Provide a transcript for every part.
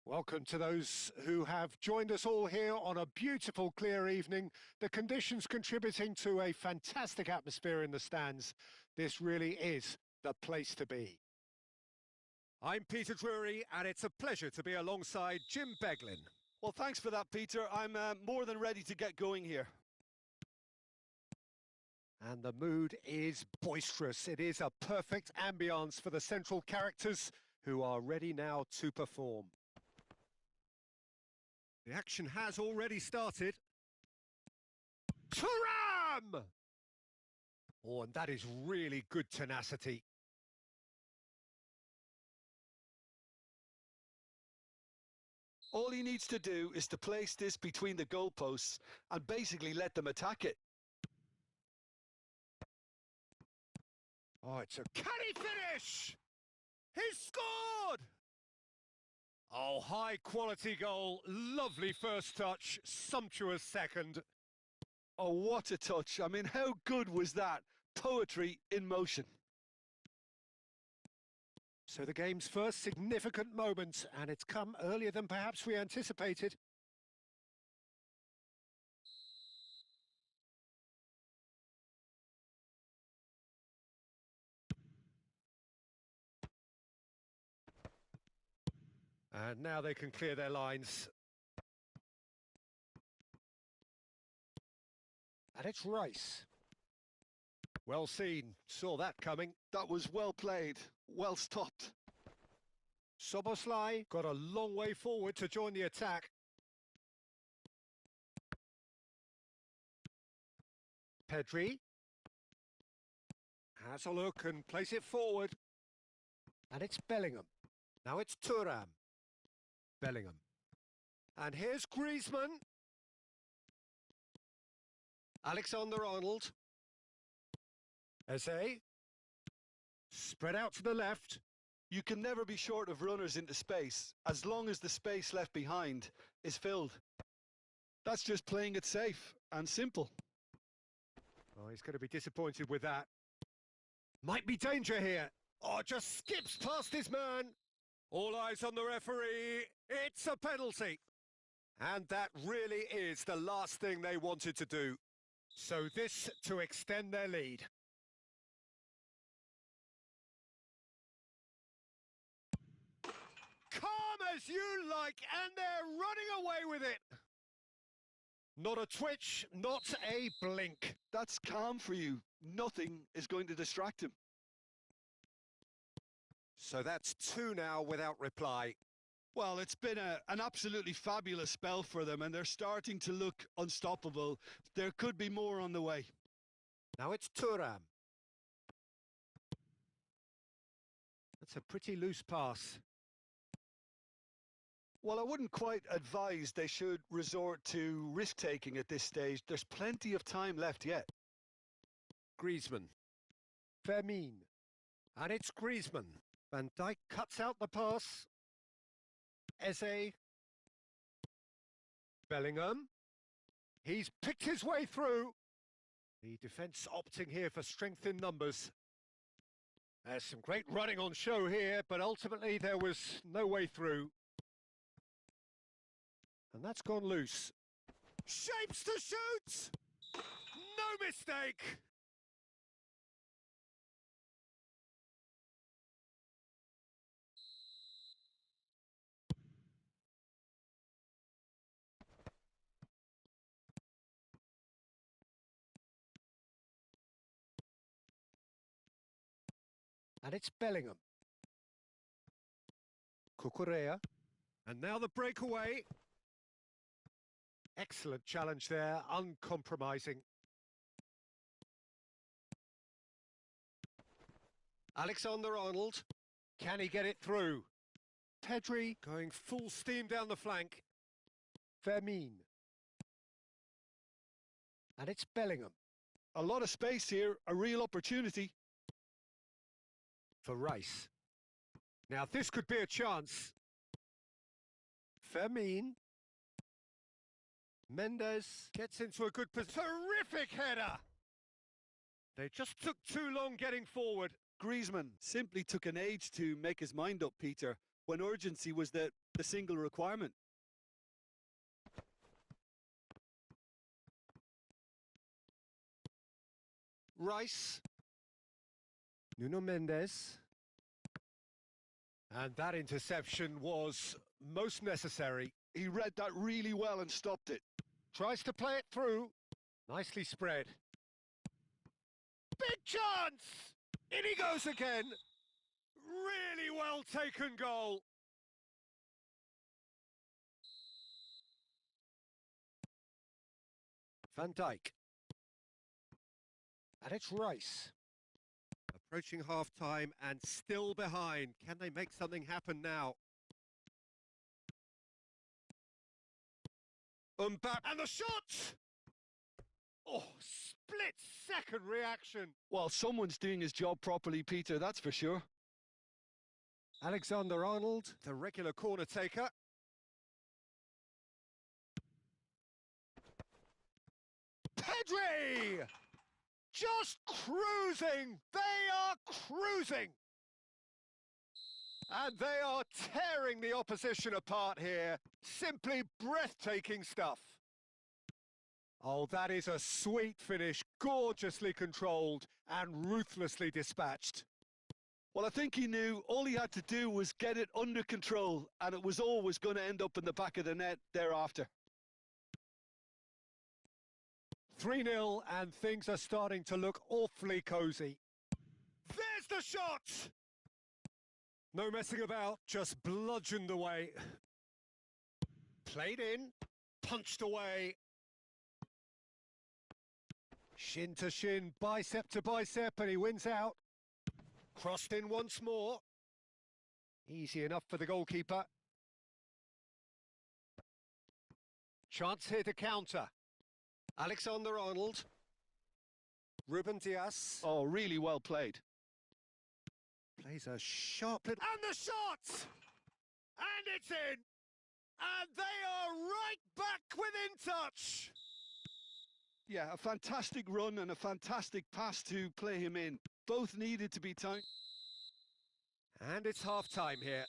Welcome to those who have joined us all here on a beautiful, clear evening. The conditions contributing to a fantastic atmosphere in the stands. This really is the place to be. I'm Peter Drury, and it's a pleasure to be alongside Jim Beglin. Well, thanks for that, Peter. I'm more than ready to get going here. And the mood is boisterous. It is a perfect ambience for the central characters who are ready now to perform. The action has already started. Turam! Oh, and that is really good tenacity. All he needs to do is to place this between the goalposts and basically let them attack it. Oh, it's a... Can he finish? He's scored! Oh, high-quality goal. Lovely first touch. Sumptuous second. Oh, what a touch. I mean, how good was that? Poetry in motion. So the game's first significant moment, and it's come earlier than perhaps we anticipated. And now they can clear their lines. And it's Rice. Well seen. Saw that coming. That was well played. Well stopped. Soboslai got a long way forward to join the attack. Pedri has a look and plays it forward. And it's Bellingham. Now it's Thuram. Bellingham. And here's Griezmann. Alexander-Arnold. Eze. Spread out to the left. You can never be short of runners into space, as long as the space left behind is filled. That's just playing it safe and simple. Oh, he's going to be disappointed with that. Might be danger here. Oh, just skips past his man. All eyes on the referee. It's a penalty. And that really is the last thing they wanted to do. So this to extend their lead. Calm as you like, and they're running away with it. Not a twitch, not a blink. That's calm for you. Nothing is going to distract him. So that's two now without reply. Well, it's been an absolutely fabulous spell for them, and they're starting to look unstoppable. There could be more on the way. Now it's Thuram. That's a pretty loose pass. Well, I wouldn't quite advise they should resort to risk-taking at this stage. There's plenty of time left yet. Griezmann. Fermin. And it's Griezmann. Van Dijk cuts out the pass. Eze. Bellingham. He's picked his way through. The defence opting here for strength in numbers. There's some great running on show here, but ultimately there was no way through. And that's gone loose. Shapes to shoot! No mistake! And it's Bellingham. Cucurella. And now the breakaway. Excellent challenge there, uncompromising. Alexander-Arnold. Can he get it through? Pedri Going full steam down the flank. Fermin. And it's Bellingham. A lot of space here, a real opportunity. For Rice. Now this could be a chance. Fermin. Mendes Gets into a good position. Terrific header! They just took too long getting forward. Griezmann simply took an age to make his mind up, Peter. when urgency was the single requirement. Rice. Nuno Mendes. And that interception was most necessary. He read that really well and stopped it. Tries to play it through. Nicely spread. Big chance! In he goes again. Really well taken goal. Van Dijk. And it's Rice. Approaching half-time and still behind. Can they make something happen now? Mbappe. And the shot! Oh, split-second reaction. Well, someone's doing his job properly, Peter, that's for sure. Alexander-Arnold, the regular corner taker. Pedri! Just cruising! They are cruising! And they are tearing the opposition apart here. Simply breathtaking stuff. Oh, that is a sweet finish, gorgeously controlled and ruthlessly dispatched. Well, I think he knew all he had to do was get it under control, and it was always going to end up in the back of the net thereafter. 3-0, and things are starting to look awfully cosy. There's the shot! No messing about, just bludgeoned away. Played in, punched away. Shin to shin, bicep to bicep, and he wins out. Crossed in once more. Easy enough for the goalkeeper. Chance here to counter. Alexander-Arnold. Ruben Dias. Oh, really well played. Plays a sharp little... And the shot! And it's in! And they are right back within touch! Yeah, a fantastic run and a fantastic pass to play him in. Both needed to be timed. And it's half-time here.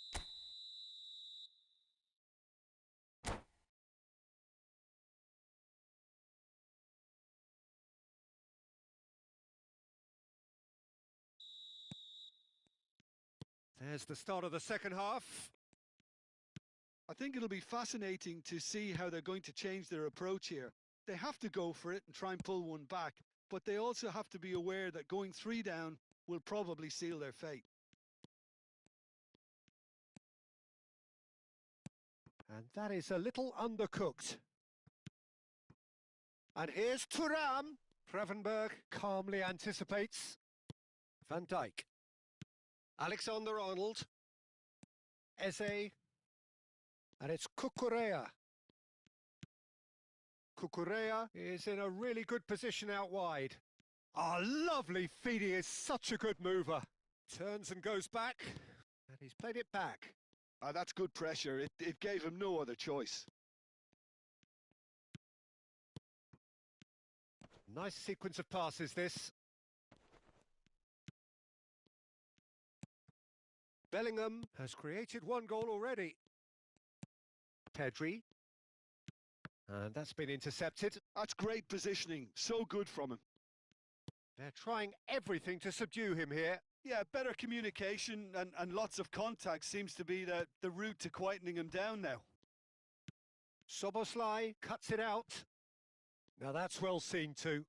There's the start of the second half. I think it'll be fascinating to see how they're going to change their approach here. They have to go for it and try and pull one back, but they also have to be aware that going 3 down will probably seal their fate. And that is a little undercooked. And here's Thuram. Gravenberg calmly anticipates. Van Dijk. Alexander-Arnold. Eze. And it's Cucurella. Cucurella is in a really good position out wide. Ah, lovely feed. He is such a good mover. Turns and goes back. And he's played it back. That's good pressure. It gave him no other choice. Nice sequence of passes, this. Bellingham has created 1 goal already. Pedri. And that's been intercepted. That's great positioning. So good from him. They're trying everything to subdue him here. Yeah, better communication and lots of contact seems to be the route to quietening him down now. Szoboszlai cuts it out. Now that's well seen too.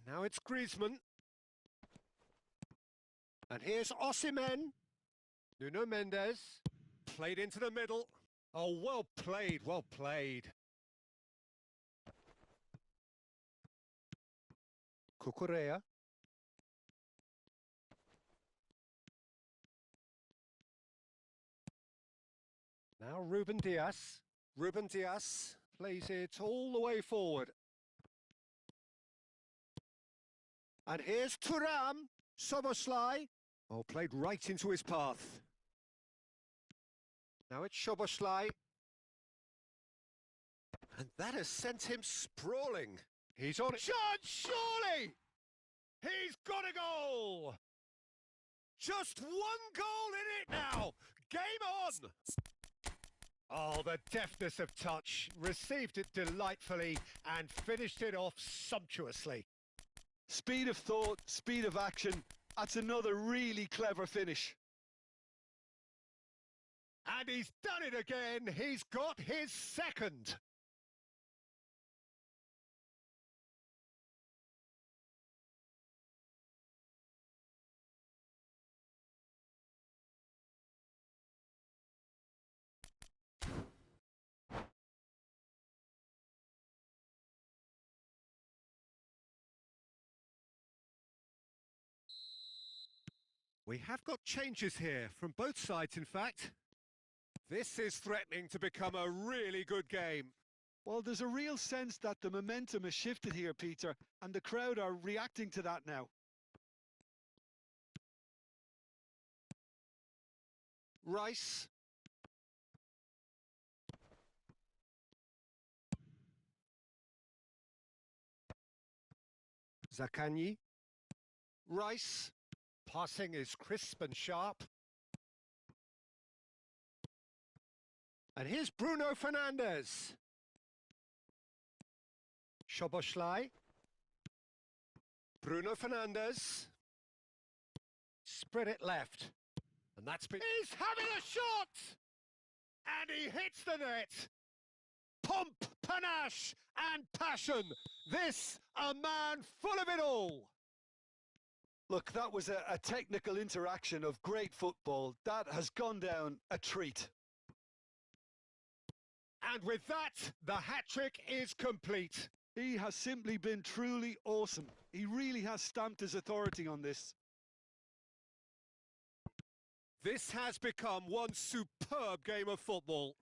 Now it's Griezmann. And here's Osimhen. Nuno Mendes. Played into the middle. Oh, well played, well played. Cucurella. Now Ruben Dias. Ruben Dias plays it all the way forward. And here's Thuram. Szoboszlai. Oh, played right into his path. Now it's Szoboszlai. And that has sent him sprawling. He's on it. Shot, surely! He's got a goal! Just one goal in it now. Game on. Oh, the deftness of touch. Received it delightfully and finished it off sumptuously. Speed of thought, speed of action. That's another really clever finish. And he's done it again. He's got his second. We have got changes here, from both sides in fact. This is threatening to become a really good game. Well, there's a real sense that the momentum has shifted here, Peter, and the crowd are reacting to that now. Rice. Zaccagni. Rice. Passing is crisp and sharp. And here's Bruno Fernandes. Szoboszlai. Bruno Fernandes. Spread it left. And that's been... He's having a shot! And he hits the net. Pomp, panache and passion. This, a man full of it all. Look, that was a technical interaction of great football. That has gone down a treat. And with that, the hat-trick is complete. He has simply been truly awesome. He really has stamped his authority on this. This has become one superb game of football.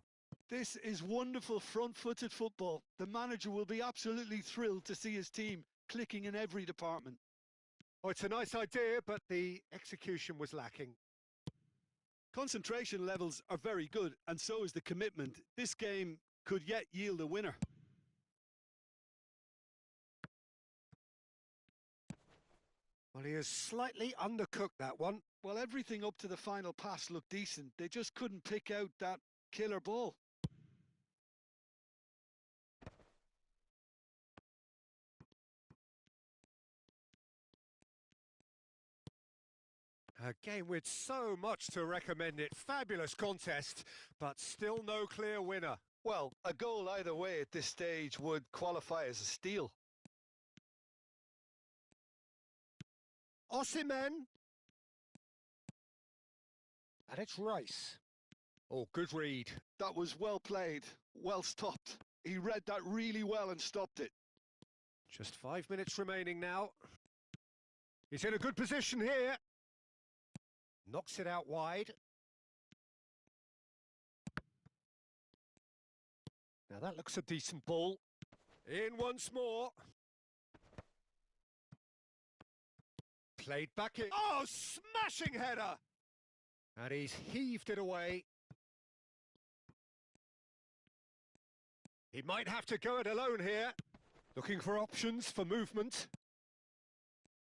This is wonderful front-footed football. The manager will be absolutely thrilled to see his team clicking in every department. Oh, it's a nice idea, but the execution was lacking. Concentration levels are very good, and so is the commitment. This game could yet yield a winner. Well, he has slightly undercooked that one. Well, everything up to the final pass looked decent. They just couldn't pick out that killer ball. A game with so much to recommend it. Fabulous contest, but still no clear winner. Well, a goal either way at this stage would qualify as a steal. Osimhen. And it's Rice. Oh, good read. That was well played, well stopped. He read that really well and stopped it. Just 5 minutes remaining now. He's in a good position here. Knocks it out wide. Now that looks a decent ball. In once more. Played back in. Oh, smashing header! And he's heaved it away. He might have to go it alone here. Looking for options for movement.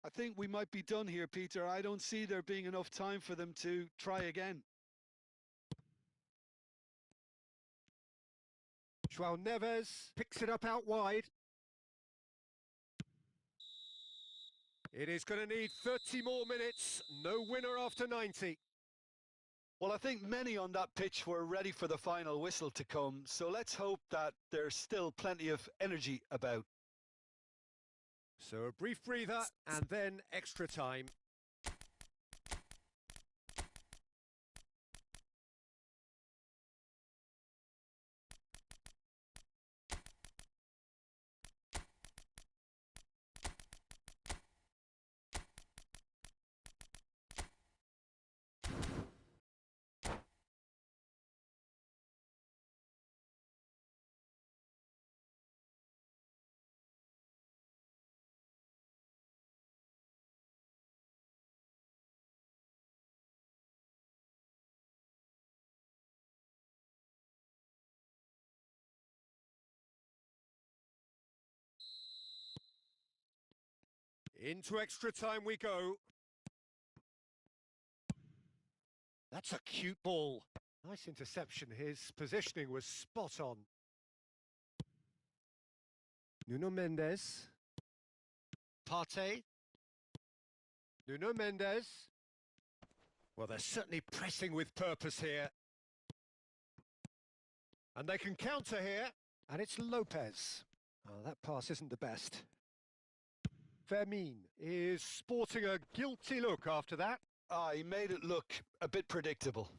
I think we might be done here, Peter. I don't see there being enough time for them to try again. João Neves picks it up out wide. It is going to need 30 more minutes. No winner after 90. Well, I think many on that pitch were ready for the final whistle to come, so let's hope that there's still plenty of energy about. So a brief breather and then extra time. Into extra time we go. That's a cute ball. Nice interception. His positioning was spot on. Nuno Mendes. Partey. Nuno Mendes. Well, they're certainly pressing with purpose here. And they can counter here. And it's Lopez. Oh, that pass isn't the best. Fermin is sporting a guilty look after that. He made it look a bit predictable.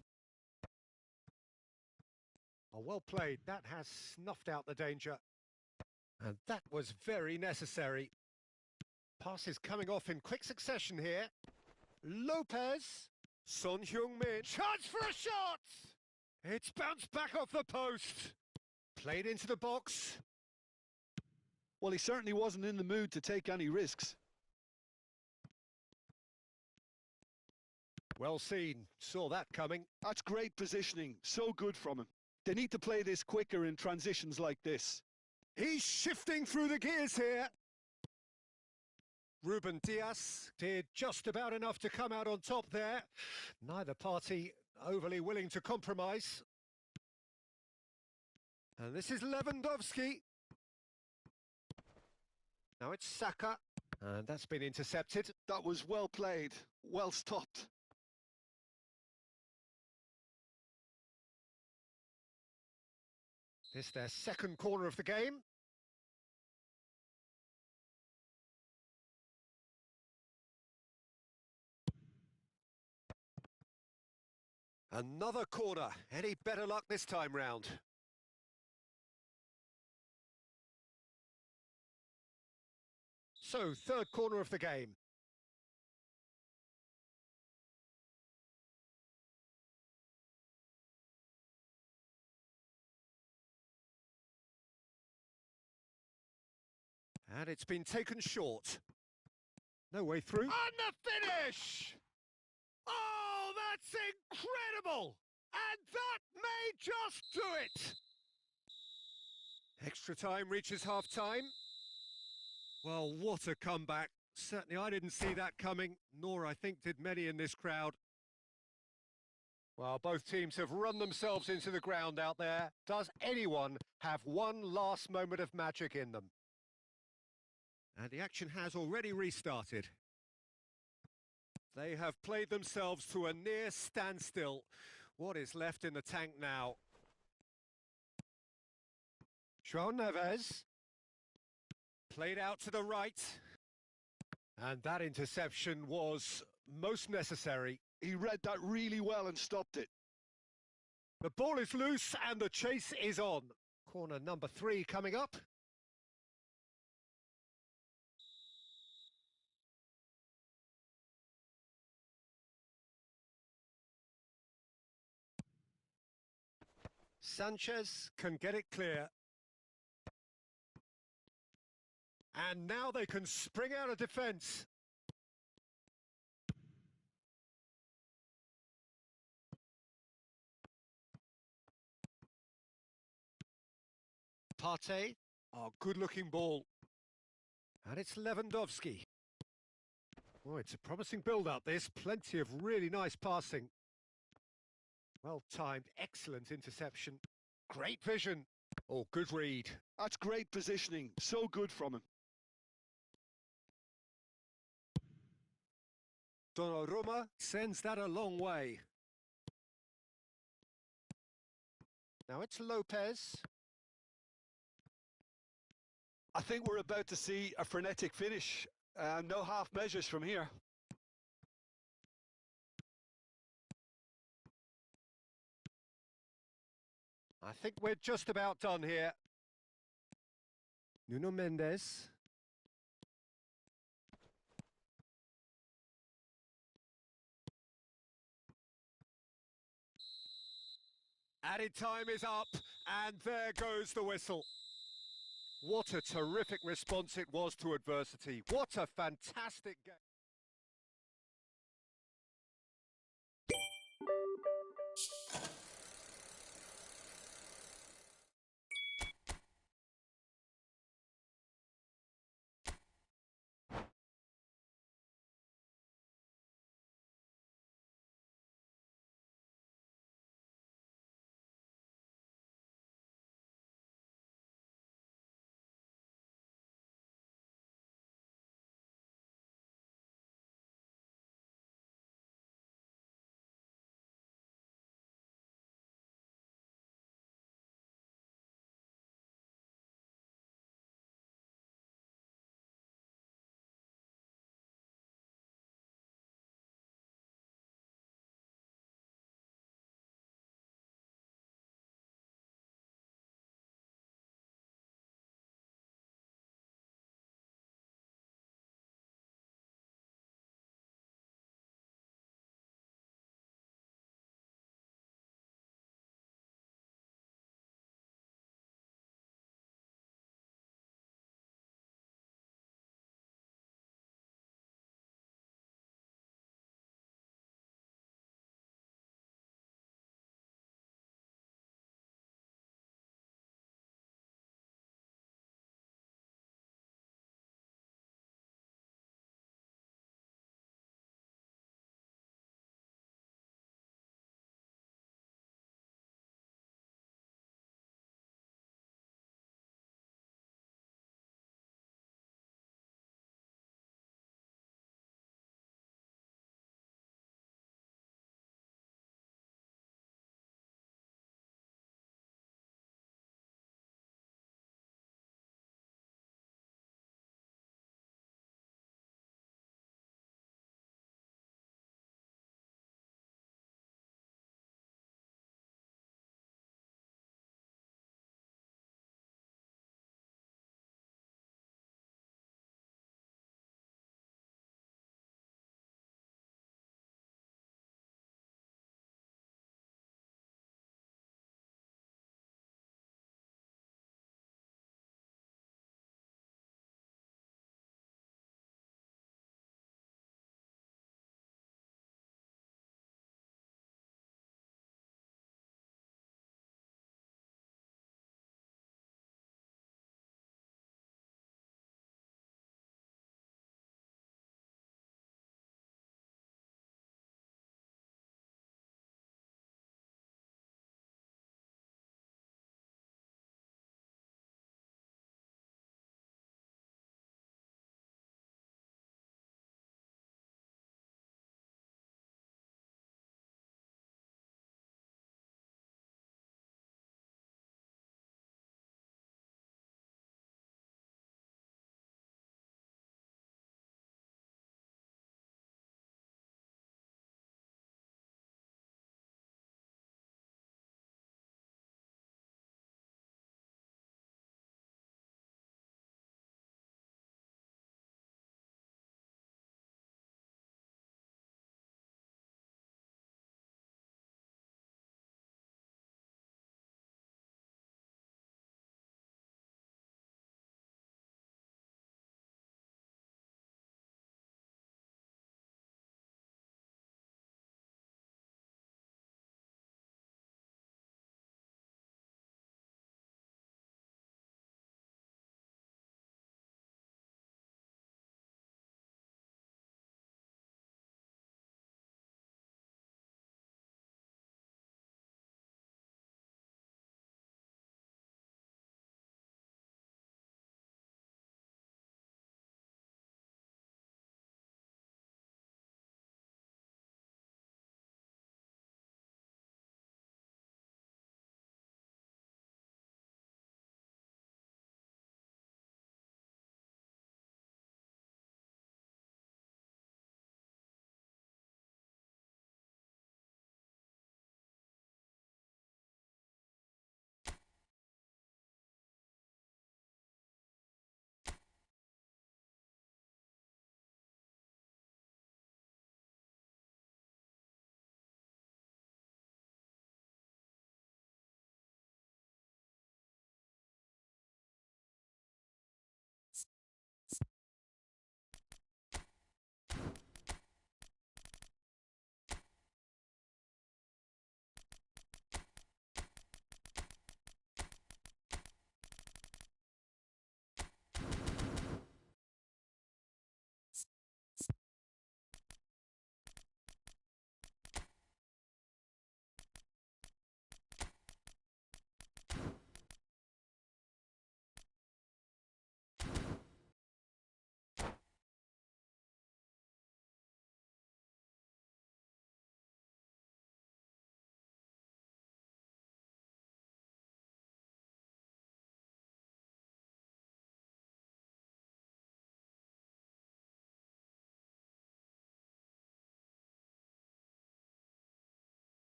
Oh, well played. That has snuffed out the danger. And that was very necessary. Passes coming off in quick succession here. Lopez. Son Heung-min. Chance for a shot! It's bounced back off the post. Played into the box. Well, he certainly wasn't in the mood to take any risks. Well seen. Saw that coming. That's great positioning. So good from him. They need to play this quicker in transitions like this. He's shifting through the gears here. Ruben Dias did just about enough to come out on top there. Neither party overly willing to compromise. And this is Lewandowski. Now it's Saka. And that's been intercepted. That was well played. Well stopped. This their second corner of the game. Another corner. Any better luck this time round? So, third corner of the game. And it's been taken short. No way through. And the finish! Oh, that's incredible! And that may just do it! Extra time reaches half-time. Well, what a comeback. Certainly I didn't see that coming, nor I think did many in this crowd. Well, both teams have run themselves into the ground out there. Does anyone have one last moment of magic in them? And the action has already restarted. They have played themselves to a near standstill. What is left in the tank now? João Neves. Played out to the right. And that interception was most necessary. He read that really well and stopped it. The ball is loose and the chase is on. Corner number 3 coming up. Sanchez can get it clear. And now they can spring out of defence. Partey. Oh, good-looking ball. And it's Lewandowski. Oh, it's a promising build-up, this. Plenty of really nice passing. Well-timed, excellent interception. Great vision. Oh, good read. That's great positioning. So good from him. Donnarumma sends that a long way. Now it's Lopez. I think we're about to see a frenetic finish. No half measures from here. I think we're just about done here. Nuno Mendes. Added time is up, and there goes the whistle. What a terrific response it was to adversity. What a fantastic game.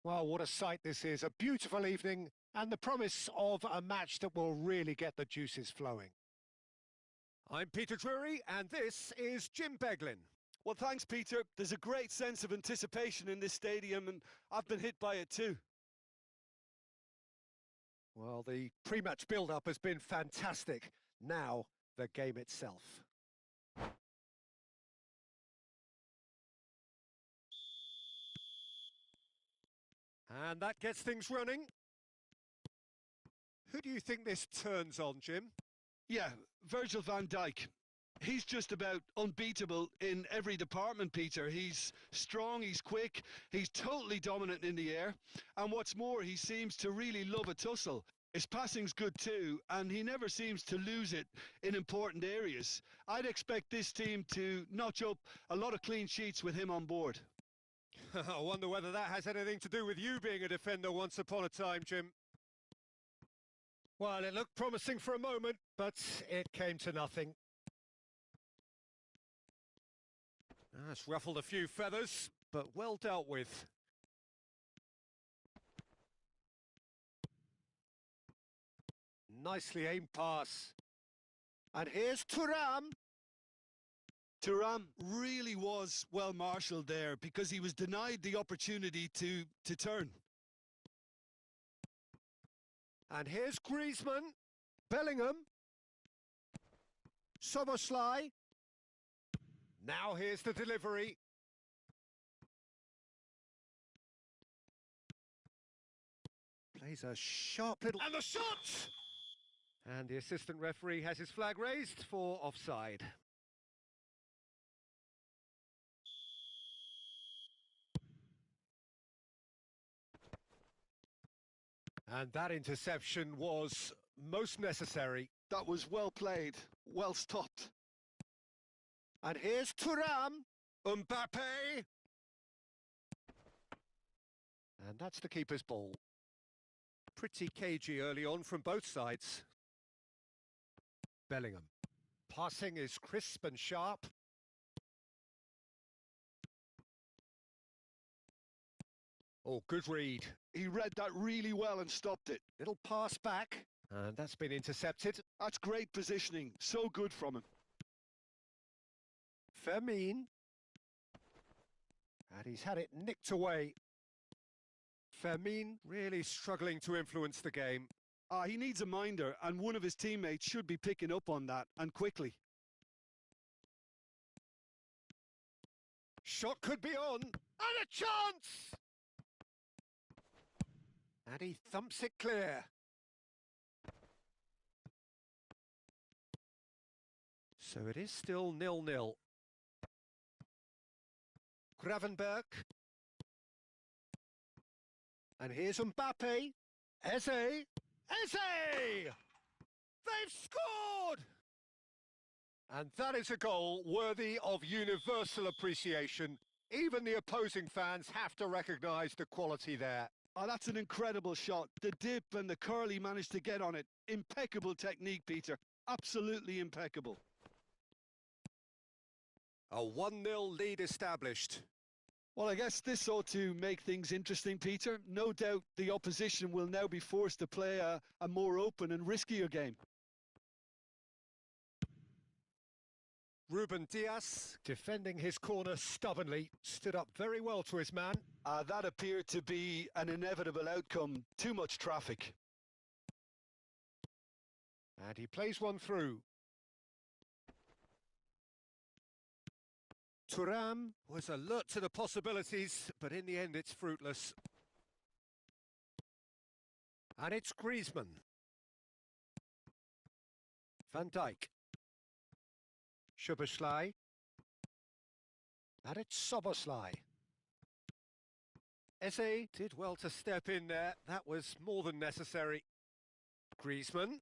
Well, what a sight this is. A beautiful evening and the promise of a match that will really get the juices flowing. I'm Peter Drury, and this is Jim Beglin. Well, thanks, Peter. There's a great sense of anticipation in this stadium, and I've been hit by it too. Well, the pre-match build-up has been fantastic. Now, the game itself. And that gets things running. Who do you think this turns on, Jim? Yeah, Virgil van Dijk. He's just about unbeatable in every department, Peter. He's strong, he's quick, he's totally dominant in the air. And what's more, he seems to really love a tussle. His passing's good too, and he never seems to lose it in important areas. I'd expect this team to notch up a lot of clean sheets with him on board. I wonder whether that has anything to do with you being a defender once upon a time, Jim. Well, it looked promising for a moment, but it came to nothing. That's ruffled a few feathers, but well dealt with. Nicely aimed pass. And here's Thuram. Thuram really was well marshalled there because he was denied the opportunity to turn. And here's Griezmann. Bellingham. Szoboszlai. Now here's the delivery. Plays a sharp little... And the shot! And the assistant referee has his flag raised for offside. And that interception was most necessary. That was well played, well stopped. And here's Thuram. Mbappe! And that's the keeper's ball. Pretty cagey early on from both sides. Bellingham. Passing is crisp and sharp. Oh, good read. He read that really well and stopped it. Little pass back. And that's been intercepted. That's great positioning. So good from him. Fermin. And he's had it nicked away. Fermin really struggling to influence the game. He needs a minder, and one of his teammates should be picking up on that, and quickly. Shot could be on. And a chance! And he thumps it clear. So it is still 0-0. Gravenberg. And here's Mbappe. Eze. Eze! They've scored! And that is a goal worthy of universal appreciation. Even the opposing fans have to recognise the quality there. Oh, that's an incredible shot. The dip and the curl he managed to get on it. Impeccable technique, Peter. Absolutely impeccable. A 1-0 lead established. Well, I guess this ought to make things interesting, Peter. No doubt the opposition will now be forced to play a more open and riskier game. Ruben Dias, defending his corner stubbornly, stood up very well to his man. That appeared to be an inevitable outcome. Too much traffic. And he plays one through. Thuram was alert to the possibilities, but in the end it's fruitless. And it's Griezmann. Van Dijk. Szoboszlai. And it's Szoboszlai. Eze did well to step in there. That was more than necessary. Griezmann.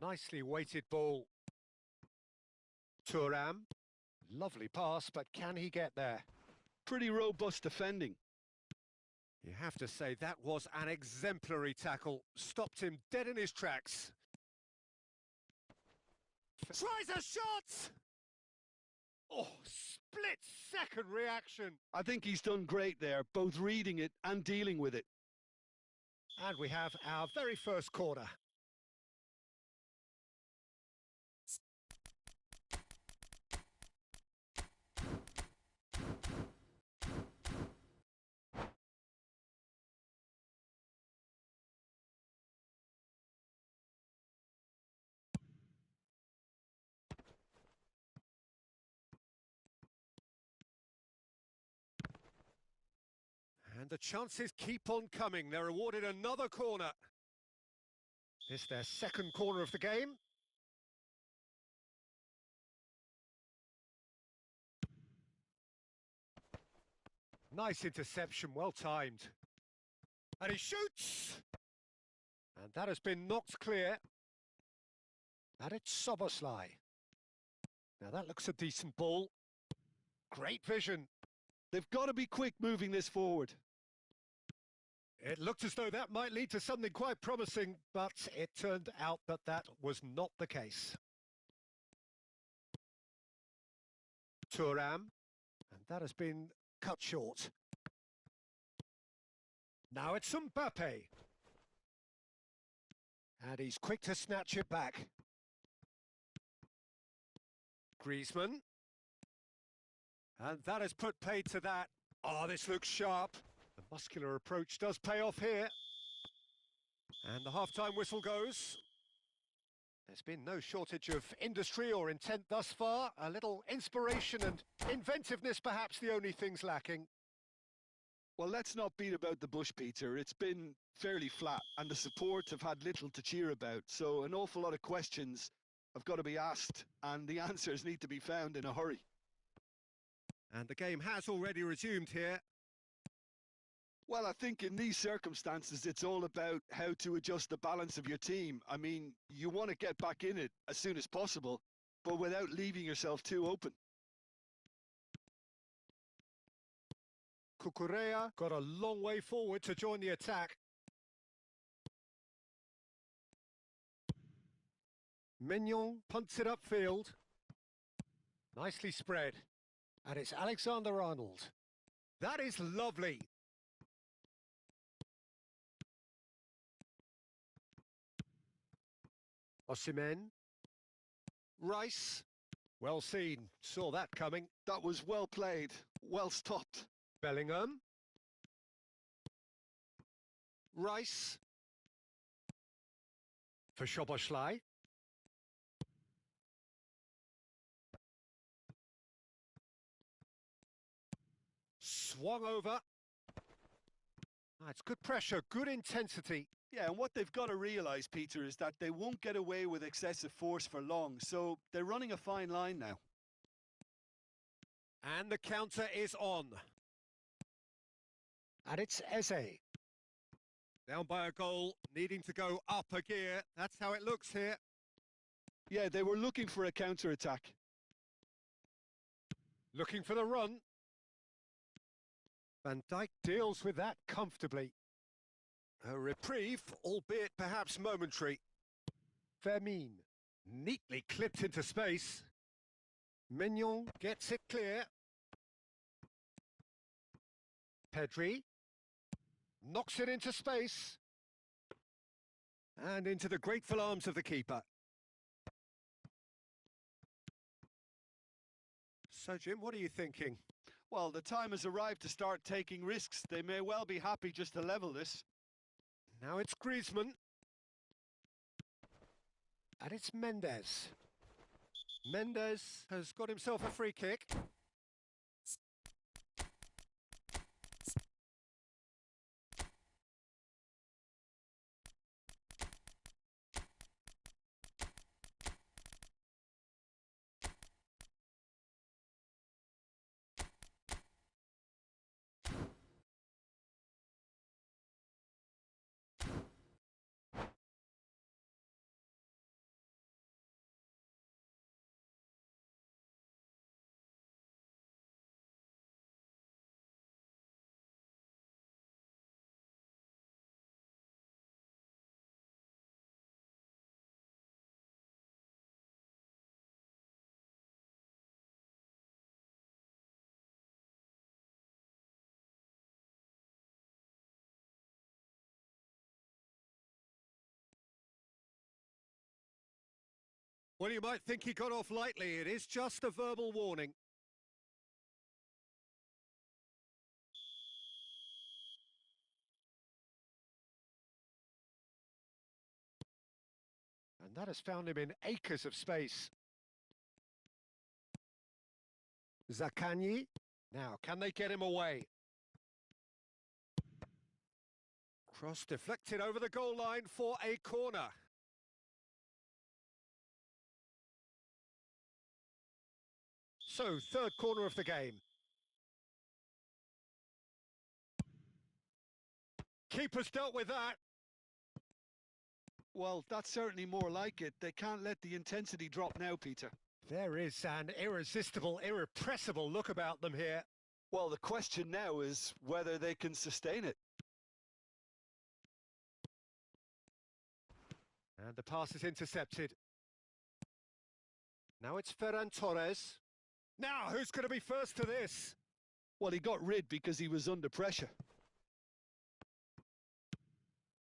Nicely weighted ball. Thuram. Lovely pass, but can he get there? Pretty robust defending. You have to say that was an exemplary tackle. Stopped him dead in his tracks. Tries a shot! Oh, split-second reaction. I think he's done great there, both reading it and dealing with it. And we have our very first corner. And the chances keep on coming. They're awarded another corner. This their second corner of the game. Nice interception, well timed. And he shoots! And that has been knocked clear. And it's Soboslai. Now that looks a decent ball. Great vision. They've got to be quick moving this forward. It looked as though that might lead to something quite promising, but it turned out that that was not the case. Thuram, and that has been cut short. Now it's Mbappe. And he's quick to snatch it back. Griezmann. And that has put paid to that. Oh, this looks sharp. The muscular approach does pay off here. And the half-time whistle goes. There's been no shortage of industry or intent thus far. A little inspiration and inventiveness, perhaps the only things lacking. Well, let's not beat about the bush, Peter. It's been fairly flat, and the support have had little to cheer about. So an awful lot of questions have got to be asked, and the answers need to be found in a hurry. And the game has already resumed here. Well, I think in these circumstances, it's all about how to adjust the balance of your team. I mean, you want to get back in it as soon as possible, but without leaving yourself too open. Cucurella got a long way forward to join the attack. Mignon punts it upfield. Nicely spread. And it's Alexander-Arnold. That is lovely. Osimhen. Rice. Well seen. Saw that coming. That was well played, well stopped. Bellingham. Rice. For Szoboszlai. Swung over. It's good pressure, good intensity. Yeah, and what they've got to realise, Peter, is that they won't get away with excessive force for long, so they're running a fine line now. And the counter is on. And it's Eze. Down by a goal, needing to go up a gear. That's how it looks here. Yeah, they were looking for a counter-attack. Looking for the run. Van Dijk deals with that comfortably. A reprieve, albeit perhaps momentary. Vermeer, neatly clipped into space. Mignon gets it clear. Pedri knocks it into space. And into the grateful arms of the keeper. So, Jim, what are you thinking? Well, the time has arrived to start taking risks. They may well be happy just to level this. Now it's Griezmann. And it's Mendes. Mendes has got himself a free kick. Well, you might think he got off lightly. It is just a verbal warning. And that has found him in acres of space. Zaccagni. Now, can they get him away? Cross deflected over the goal line for a corner. So, third corner of the game. Keeper's dealt with that. Well, that's certainly more like it. They can't let the intensity drop now, Peter. There is an irresistible, irrepressible look about them here. Well, the question now is whether they can sustain it. And the pass is intercepted. Now it's Ferran Torres. Now, who's going to be first to this? Well, he got rid because he was under pressure.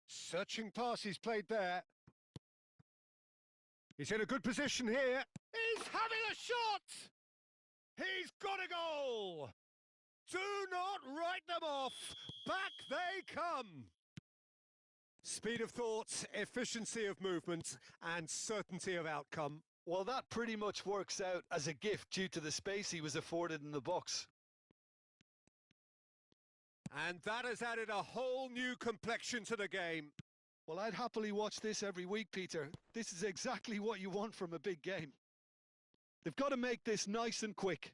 Searching pass he's played there. He's in a good position here. He's having a shot! He's got a goal! Do not write them off. Back they come. Speed of thought, efficiency of movement, and certainty of outcome. Well, that pretty much works out as a gift due to the space he was afforded in the box. And that has added a whole new complexion to the game. Well, I'd happily watch this every week, Peter. This is exactly what you want from a big game. They've got to make this nice and quick.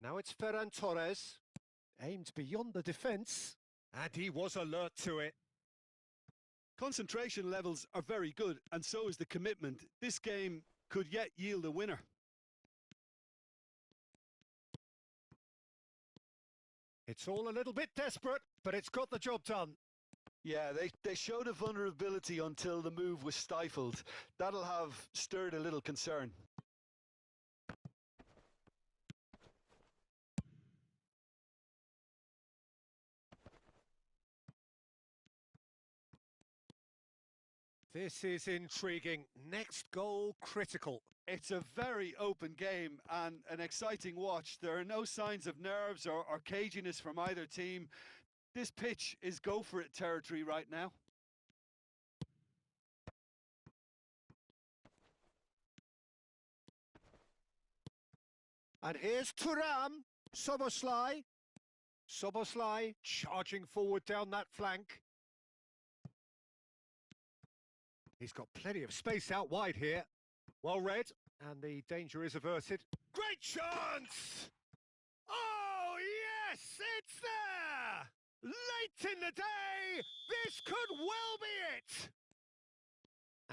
Now it's Ferran Torres. Aimed beyond the defence. And he was alert to it. Concentration levels are very good, and so is the commitment. This game could yet yield a winner. It's all a little bit desperate, but it's got the job done. Yeah, they showed a vulnerability until the move was stifled. That'll have stirred a little concern. This is intriguing. Next goal critical. It's a very open game and an exciting watch. There are no signs of nerves or caginess from either team. This pitch is go-for-it territory right now. And here's Thuram. Soboslai. Soboslai charging forward down that flank. He's got plenty of space out wide here. Well read, and the danger is averted. Great chance! Oh, yes, it's there! Late in the day, this could well be it!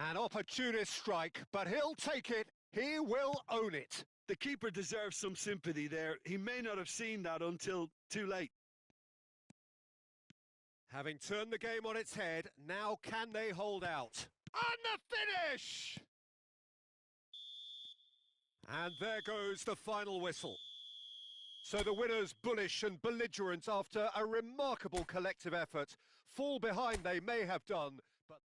An opportunist strike, but he'll take it. He will own it. The keeper deserves some sympathy there. He may not have seen that until too late. Having turned the game on its head, now can they hold out? And the finish! And there goes the final whistle. So the winners, bullish and belligerent after a remarkable collective effort, fall behind they may have done, but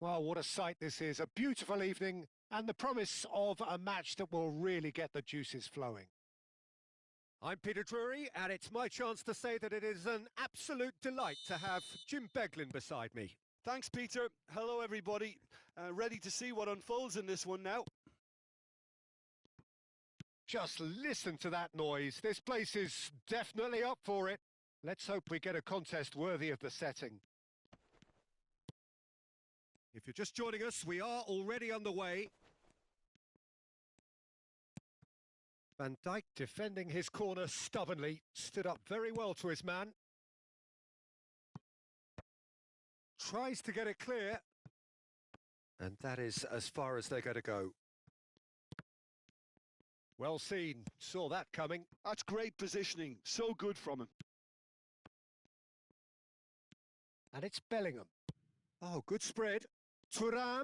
Well, what a sight this is. A beautiful evening and the promise of a match that will really get the juices flowing. I'm Peter Drury, and it's my chance to say that it is an absolute delight to have Jim Beglin beside me. Thanks, Peter. Hello, everybody. Ready to see what unfolds in this one now. Just listen to that noise. This place is definitely up for it. Let's hope we get a contest worthy of the setting. If you're just joining us, we are already underway. Van Dijk defending his corner stubbornly, stood up very well to his man. Tries to get it clear. And that is as far as they're going to go. Well seen, saw that coming. That's great positioning, so good from him. And it's Bellingham. Oh, good spread. Thuram.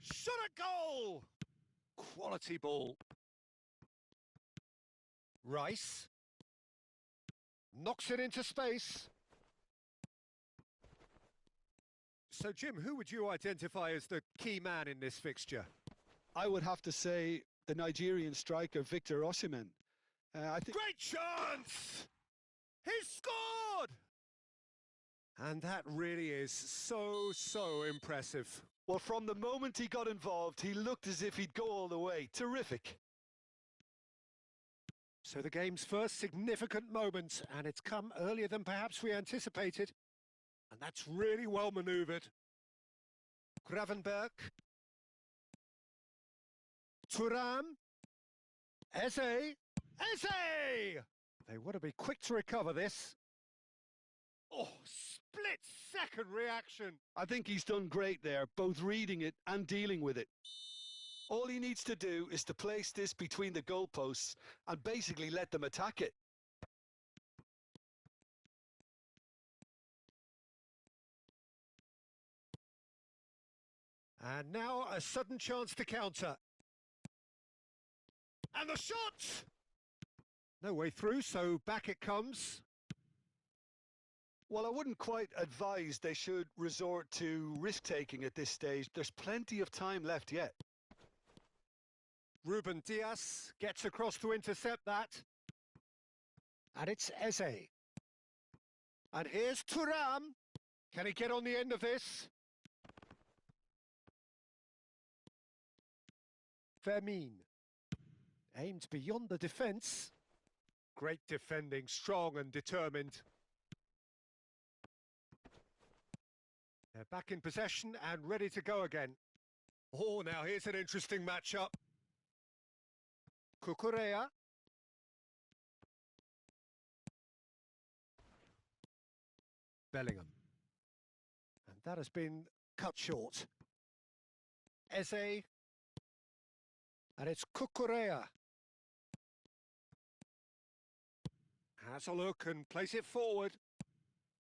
Shot a goal! Quality ball. Rice. Knocks it into space. So, Jim, who would you identify as the key man in this fixture? I would have to say the Nigerian striker, Victor Osimhen. I think. Great chance! He's scored! And that really is so impressive. Well, from the moment he got involved, he looked as if he'd go all the way. Terrific. So the game's first significant moment, and it's come earlier than perhaps we anticipated. And that's really well manoeuvred. Gravenberg. Thuram. Eze. Eze! They want to be quick to recover this. Oh, split-second reaction. I think he's done great there, both reading it and dealing with it. All he needs to do is to place this between the goalposts and basically let them attack it. And now a sudden chance to counter. And the shot! No way through, so back it comes. Well, I wouldn't quite advise they should resort to risk-taking at this stage. There's plenty of time left yet. Ruben Dias gets across to intercept that. And it's Eze. And here's Thuram. Can he get on the end of this? Vermin. Aimed beyond the defence. Great defending, strong and determined. They're back in possession and ready to go again. Oh, now here's an interesting matchup. Cucurella. Bellingham. And that has been cut short. Eze. And it's Cucurella. Has a look and place it forward.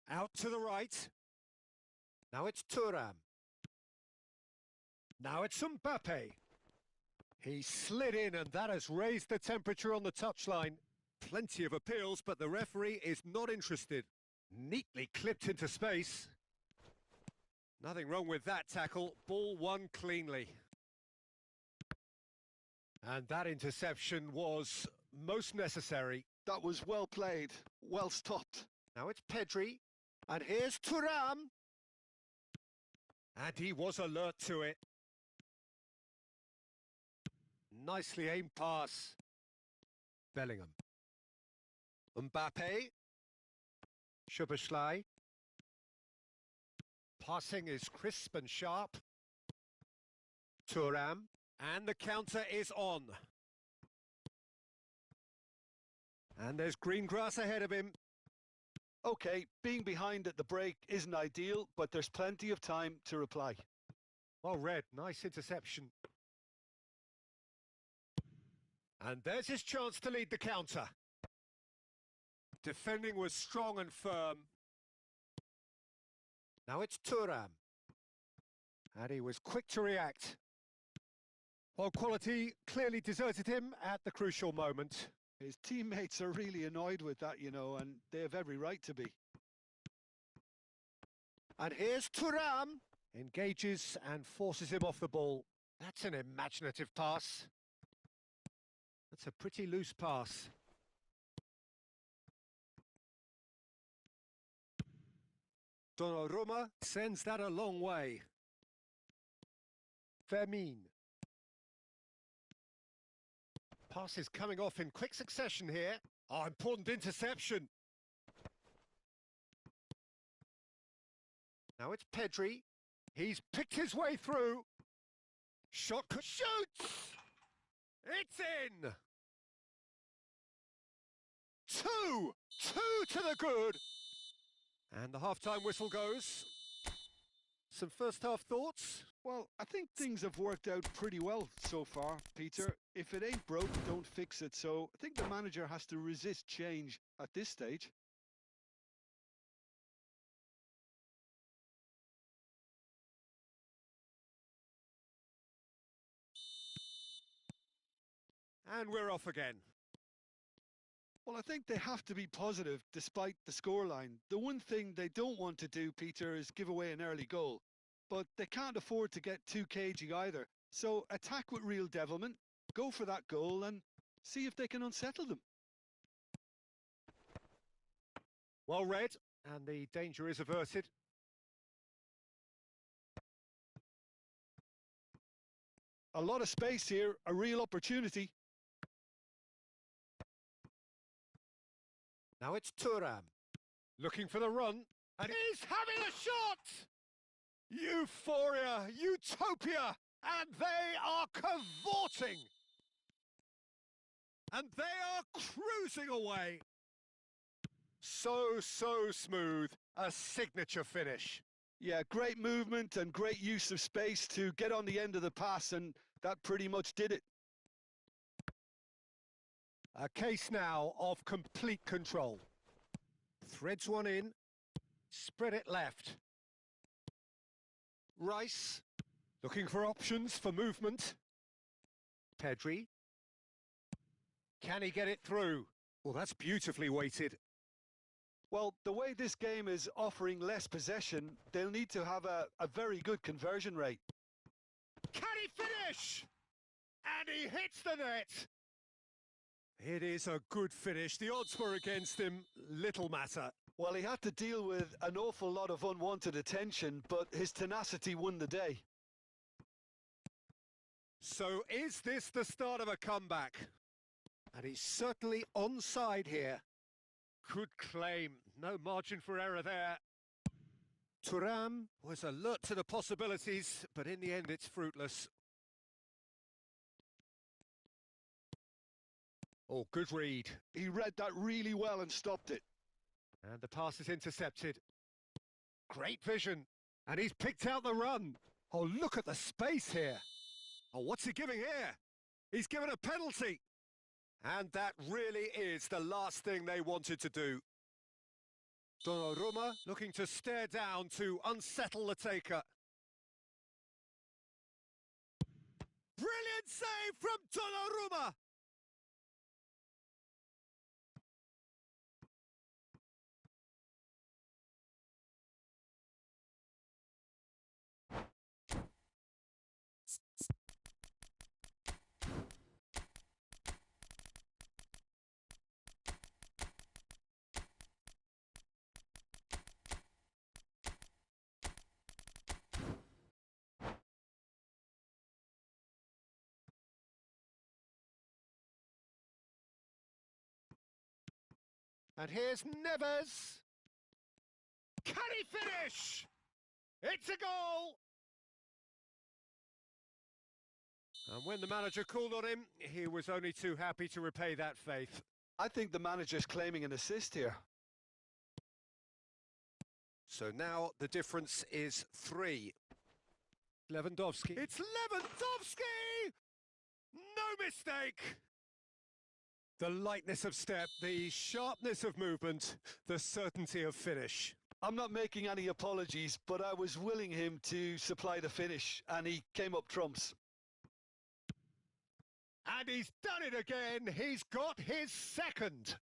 Out to the right. Now it's Thuram. Now it's Mbappe. He slid in and that has raised the temperature on the touchline. Plenty of appeals, but the referee is not interested. Neatly clipped into space. Nothing wrong with that tackle. Ball won cleanly. And that interception was most necessary. That was well played, well stopped. Now it's Pedri. And here's Thuram. And he was alert to it. nicely aimed pass. Bellingham. Mbappe. Szoboszlai. Passing is crisp and sharp. Thuram. And the counter is on. And there's green grass ahead of him. Okay, being behind at the break isn't ideal, but there's plenty of time to reply. Well read, nice interception. And there's his chance to lead the counter. Defending was strong and firm. Now it's Thuram. And he was quick to react. Well, quality clearly deserted him at the crucial moment. His teammates are really annoyed with that, you know, and they have every right to be. And here's Thuram. Engages and forces him off the ball. That's an imaginative pass. That's a pretty loose pass. Donnarumma sends that a long way. Fermin. Pass is coming off in quick succession here. Oh, important interception. Now it's Pedri. He's picked his way through. Shot, shoots! It's in! Two to the good. And the half-time whistle goes. Some first-half thoughts? Well, I think things have worked out pretty well so far, Peter. If it ain't broke, don't fix it. So I think the manager has to resist change at this stage. And we're off again. Well, I think they have to be positive despite the scoreline. The one thing they don't want to do, Peter, is give away an early goal. But they can't afford to get too cagey either. So attack with real devilment, go for that goal and see if they can unsettle them. Well read, and the danger is averted. A lot of space here, a real opportunity. Now it's Thuram, looking for the run, and he's having a shot! Euphoria, utopia, and they are cavorting! And they are cruising away! So smooth, a signature finish. Yeah, great movement and great use of space to get on the end of the pass, and that pretty much did it. A case now of complete control. Threads one in, spread it left. Rice, looking for options for movement. Pedri. Can he get it through? Well, that's beautifully weighted. Well, the way this game is offering less possession, they'll need to have a very good conversion rate. Can he finish? And he hits the net. It is a good finish. The odds were against him. Little matter. Well, he had to deal with an awful lot of unwanted attention, but his tenacity won the day. So is this the start of a comeback? And he's certainly onside here. Good claim. No margin for error there. Thuram was alert to the possibilities, but in the end it's fruitless. Oh, good read. He read that really well and stopped it. And the pass is intercepted. Great vision. And he's picked out the run. Oh, look at the space here. Oh, what's he giving here? He's given a penalty. And that really is the last thing they wanted to do. Donnarumma looking to stare down to unsettle the taker. Brilliant save from Donnarumma! And here's Neves. Can he finish? It's a goal! And when the manager called on him, he was only too happy to repay that faith. I think the manager's claiming an assist here. So now the difference is 3. Lewandowski. It's Lewandowski! No mistake! The lightness of step, the sharpness of movement, the certainty of finish. I'm not making any apologies, but I was willing him to supply the finish, and he came up trumps. And he's done it again. He's got his second.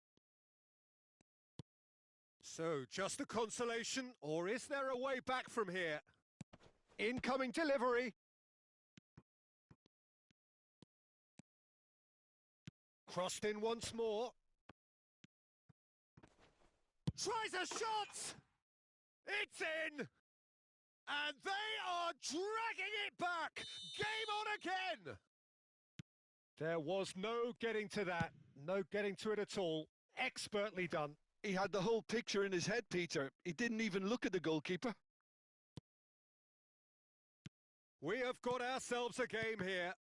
So, just a consolation, or is there a way back from here? Incoming delivery. Crossed in once more. Tries a shot. It's in. And they are dragging it back. Game on again. There was no getting to that. No getting to it at all. Expertly done. He had the whole picture in his head, Peter. He didn't even look at the goalkeeper. We have got ourselves a game here.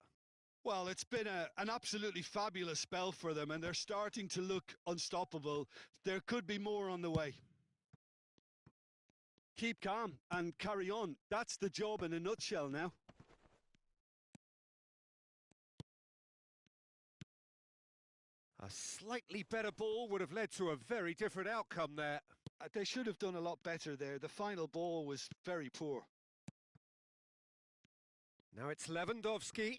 Well, it's been an absolutely fabulous spell for them, and they're starting to look unstoppable. There could be more on the way. Keep calm and carry on. That's the job in a nutshell now. A slightly better ball would have led to a very different outcome there. They should have done a lot better there. The final ball was very poor. Now it's Lewandowski.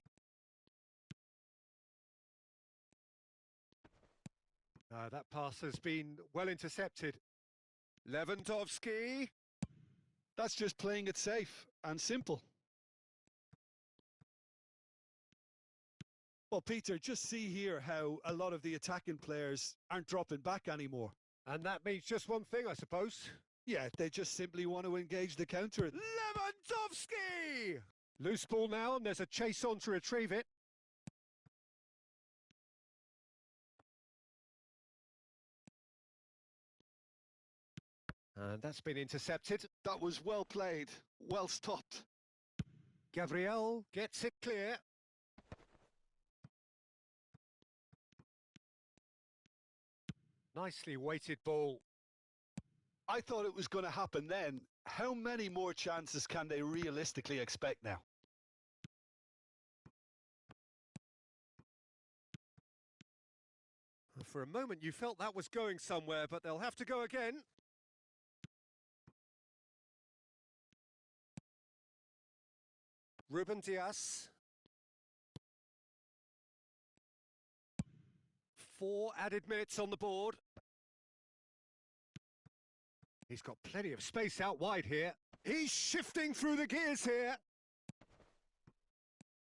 That pass has been well intercepted. Lewandowski. That's just playing it safe and simple. Well, Peter, just see here how a lot of the attacking players aren't dropping back anymore. And that means just one thing, I suppose. Yeah, they just simply want to engage the counter. Lewandowski! Loose ball now, and there's a chase on to retrieve it. And that's been intercepted. That was well played, well stopped. Gabriel gets it clear. Nicely weighted ball. I thought it was going to happen then. How many more chances can they realistically expect now? For a moment you felt that was going somewhere, but they'll have to go again. Ruben Dias. 4 added minutes on the board. He's got plenty of space out wide here. He's shifting through the gears here.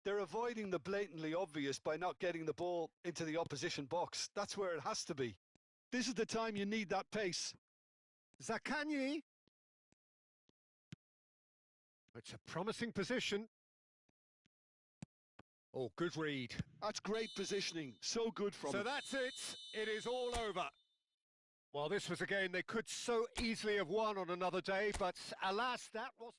They're avoiding the blatantly obvious by not getting the ball into the opposition box. That's where it has to be. This is the time you need that pace. Zaccagni. It's a promising position. Oh, good read. That's great positioning. So good from him. So that's it. It is all over. Well, this was a game they could so easily have won on another day, but alas, that wasn't.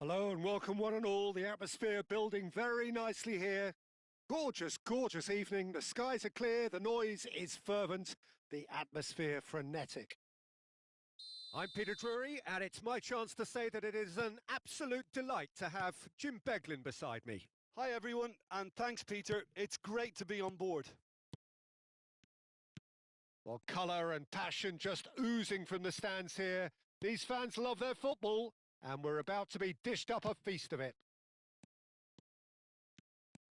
Hello and welcome one and all. The atmosphere building very nicely here. Gorgeous, gorgeous evening. The skies are clear, the noise is fervent, the atmosphere frenetic. I'm Peter Drury, and it's my chance to say that it is an absolute delight to have Jim Beglin beside me. Hi everyone, and thanks Peter. It's great to be on board. Well, colour and passion just oozing from the stands here. These fans love their football, and we're about to be dished up a feast of it.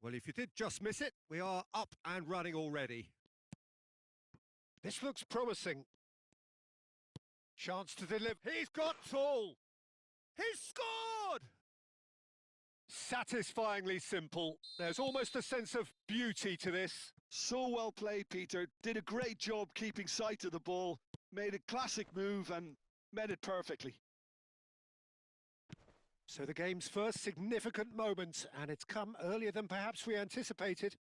Well, if you did just miss it, we are up and running already. This looks promising. Chance to deliver. He's got tall. He's scored! Satisfyingly simple. There's almost a sense of beauty to this. So well played, Peter. Did a great job keeping sight of the ball. Made a classic move and met it perfectly. So the game's first significant moment, and it's come earlier than perhaps we anticipated.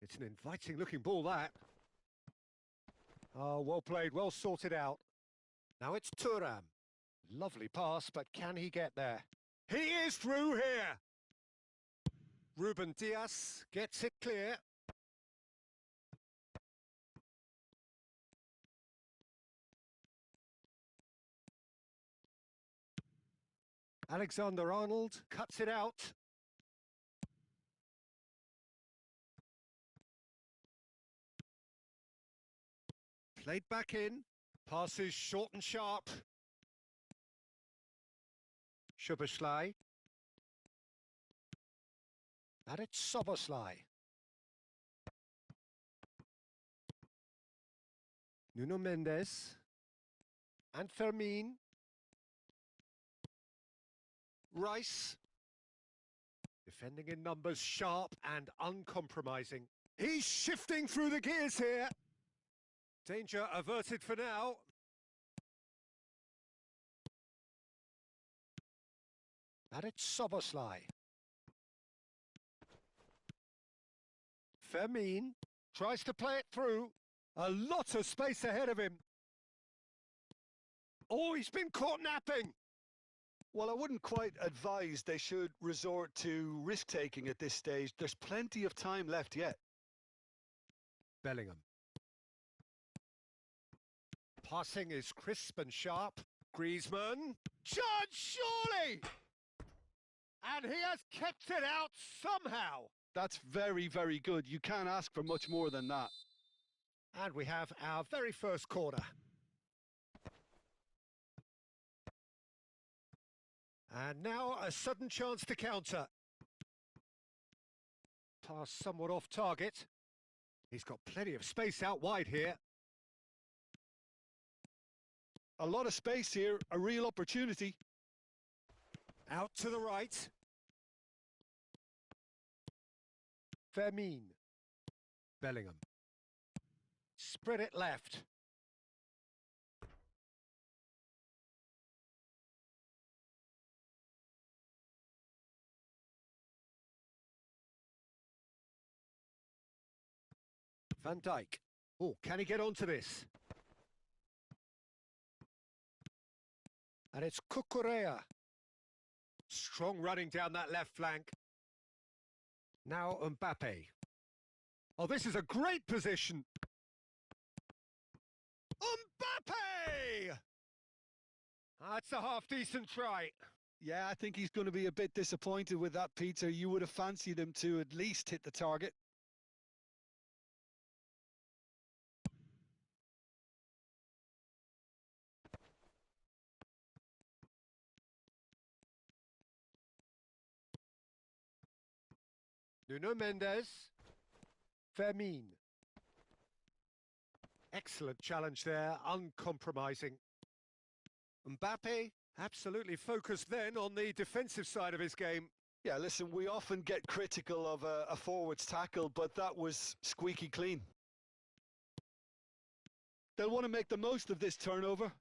It's an inviting-looking ball, that. Oh, well played, well sorted out. Now it's Thuram. Lovely pass, but can he get there? He is through here! Ruben Dias gets it clear. Alexander-Arnold cuts it out. Played back in. Passes short and sharp. Szoboszlai. And it's Szoboszlai. Nuno Mendes. And Fermin. Rice. Defending in numbers, sharp and uncompromising. He's shifting through the gears here. Danger averted for now. And it's Szoboszlai. Fermin tries to play it through. A lot of space ahead of him. Oh, he's been caught napping. Well, I wouldn't quite advise they should resort to risk-taking at this stage. There's plenty of time left yet. Bellingham. Passing is crisp and sharp. Griezmann. Judge, surely! And he has kept it out somehow. That's very, very good. You can't ask for much more than that. And we have our very first corner. And now a sudden chance to counter. Pass somewhat off target. He's got plenty of space out wide here. A lot of space here, a real opportunity. Out to the right. Fermin. Bellingham. Spread it left. Van Dijk. Oh, can he get onto this? And it's Cucurella. Strong running down that left flank. Now Mbappe. Oh, this is a great position. Mbappe! That's a half-decent try. Yeah, I think he's going to be a bit disappointed with that, Peter. You would have fancied him to at least hit the target. Nuno Mendes. Fermin. Excellent challenge there, uncompromising. Mbappe absolutely focused then on the defensive side of his game. Yeah, listen, we often get critical of a forward's tackle, but that was squeaky clean. They'll want to make the most of this turnover.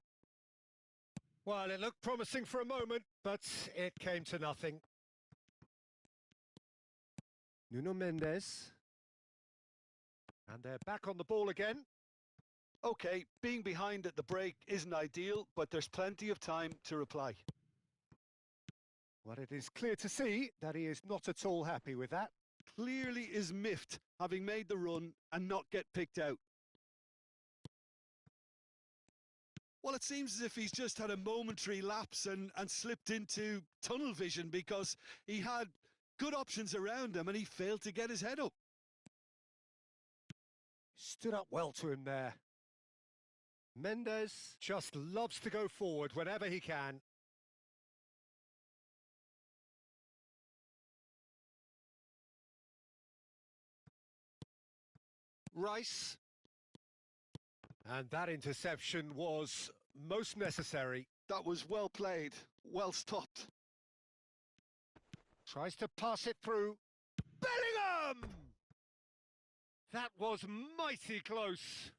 Well, it looked promising for a moment, but it came to nothing. Nuno Mendes. And they're back on the ball again. Okay, being behind at the break isn't ideal, but there's plenty of time to reply. Well, it is clear to see that he is not at all happy with that. Clearly is miffed, having made the run and not get picked out. Well, it seems as if he's just had a momentary lapse and slipped into tunnel vision, because he had good options around him and he failed to get his head up. Stood up well to him there. Mendes just loves to go forward whenever he can. Rice. And that interception was most necessary. That was well played, well stopped. Tries to pass it through. Bellingham! That was mighty close.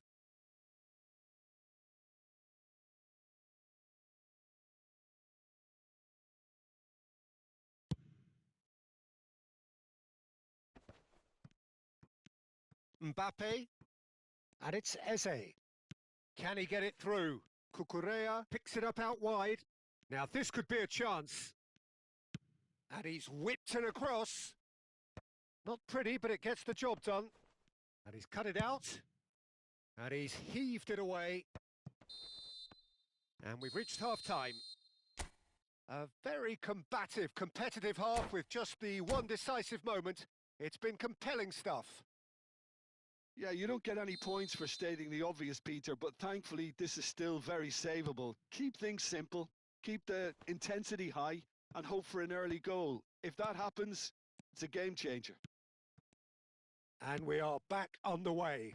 Mbappe. And it's Eze. Can he get it through? Cucurella picks it up out wide. Now this could be a chance. And he's whipped it across. Not pretty, but it gets the job done. And he's cut it out. And he's heaved it away. And we've reached half-time. A very combative, competitive half with just the one decisive moment. It's been compelling stuff. Yeah, you don't get any points for stating the obvious, Peter, but thankfully this is still very savable. Keep things simple, keep the intensity high, and hope for an early goal. If that happens, it's a game changer. And we are back underway.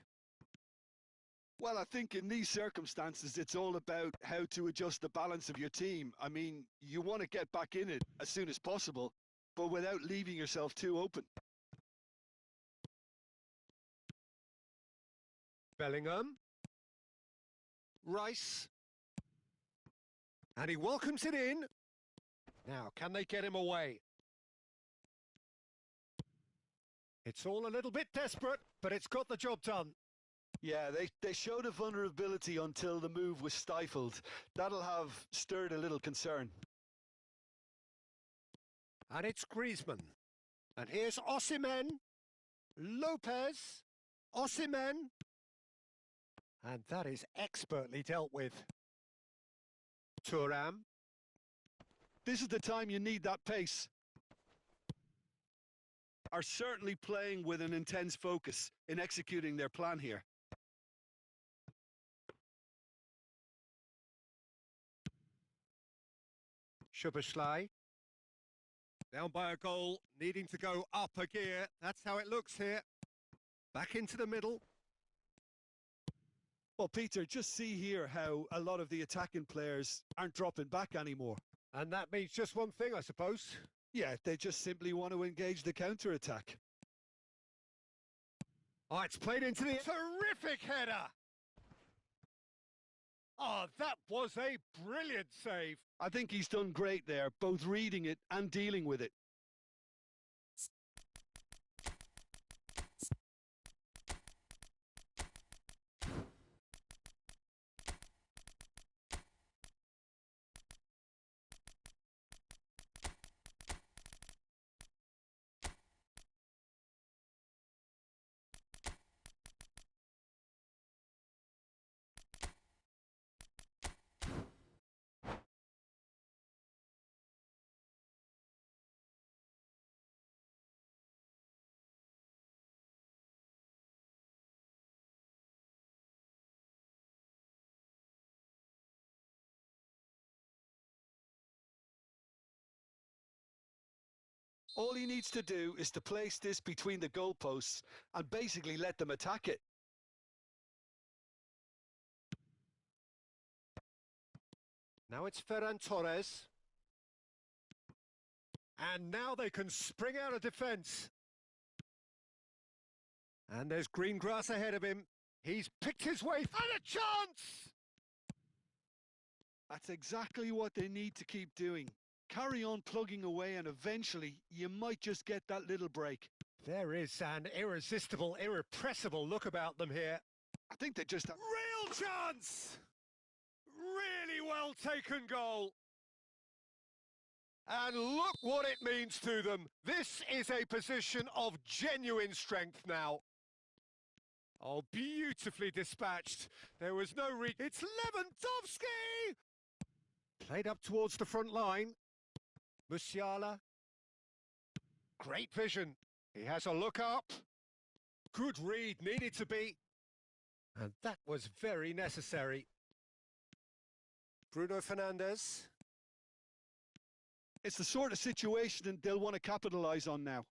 Well, I think in these circumstances, it's all about how to adjust the balance of your team. I mean, you want to get back in it as soon as possible, but without leaving yourself too open. Bellingham. Rice. And he welcomes it in. Now, can they get him away? It's all a little bit desperate, but it's got the job done. Yeah, they showed a vulnerability until the move was stifled. That'll have stirred a little concern. And it's Griezmann. And here's Osimhen. Lopez. Osimhen. And that is expertly dealt with. Thuram. This is the time you need that pace. Are certainly playing with an intense focus in executing their plan here. Szoboszlai. Down by a goal, needing to go up a gear. That's how it looks here. Back into the middle. Well, Peter, just see here how a lot of the attacking players aren't dropping back anymore. And that means just one thing, I suppose. Yeah, they just simply want to engage the counter-attack. Oh, it's played into the terrific header. Oh, that was a brilliant save. I think he's done great there, both reading it and dealing with it. All he needs to do is to place this between the goalposts and basically let them attack it. Now it's Ferran Torres. And now they can spring out of defence. And there's green grass ahead of him. He's picked his way, and a chance! That's exactly what they need to keep doing. Carry on plugging away, and eventually you might just get that little break. There is an irresistible, irrepressible look about them here. I think they just have... Real chance! Really well taken goal. And look what it means to them. This is a position of genuine strength now. Oh, beautifully dispatched. There was no It's Lewandowski! Played up towards the front line. Musiala. Great vision. He has a look up. Good read, needed to be. And that was very necessary. Bruno Fernandes. It's the sort of situation that they'll want to capitalise on now.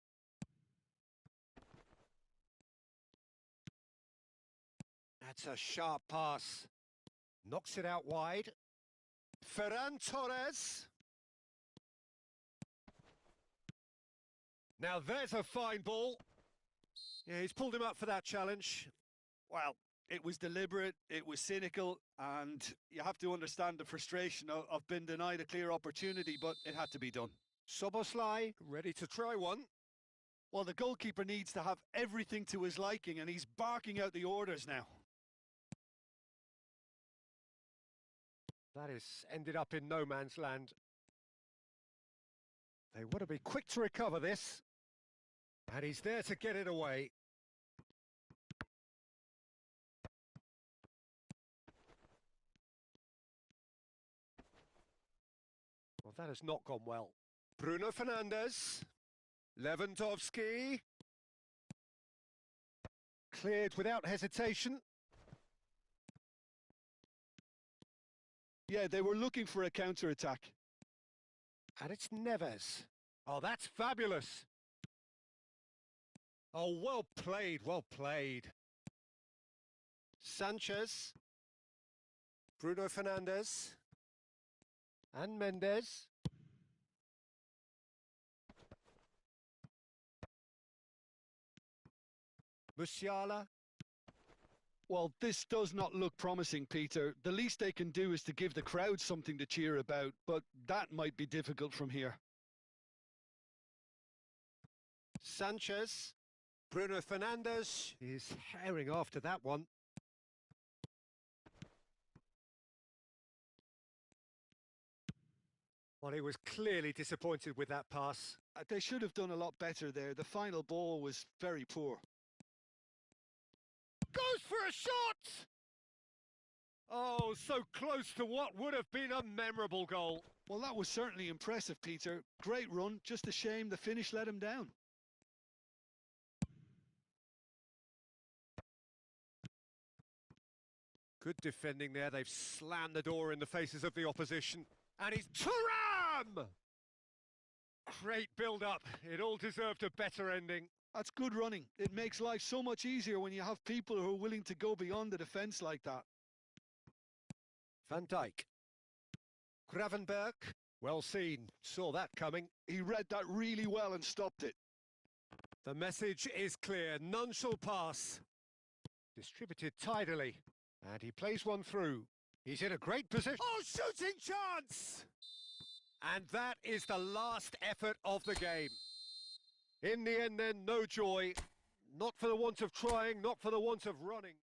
That's a sharp pass. Knocks it out wide. Ferran Torres. Now there's a fine ball. Yeah, he's pulled him up for that challenge. Well, it was deliberate, it was cynical, and you have to understand the frustration of being denied a clear opportunity, but it had to be done. Soboslai, ready to try one. Well, the goalkeeper needs to have everything to his liking, and he's barking out the orders now. That has ended up in no man's land. They want to be quick to recover this. And he's there to get it away. Well, that has not gone well. Bruno Fernandes. Lewandowski. Cleared without hesitation. Yeah, they were looking for a counter-attack. And it's Neves. Oh, that's fabulous. Oh, well played, well played. Sanchez. Bruno Fernandes. And Mendes. Musiala. Well, this does not look promising, Peter. The least they can do is to give the crowd something to cheer about, but that might be difficult from here. Sanchez. Bruno Fernandes is herring after that one. Well, he was clearly disappointed with that pass. They should have done a lot better there. The final ball was very poor. Goes for a shot! Oh, so close to what would have been a memorable goal. Well, that was certainly impressive, Peter. Great run, just a shame the finish let him down. Good defending there. They've slammed the door in the faces of the opposition. And he's Thuram! Great build-up. It all deserved a better ending. That's good running. It makes life so much easier when you have people who are willing to go beyond the defence like that. Van Dijk. Gravenberg. Well seen. Saw that coming. He read that really well and stopped it. The message is clear. None shall pass. Distributed tidily. And he plays one through. He's in a great position. Oh, shooting chance! And that is the last effort of the game. In the end then, no joy. Not for the want of trying, not for the want of running.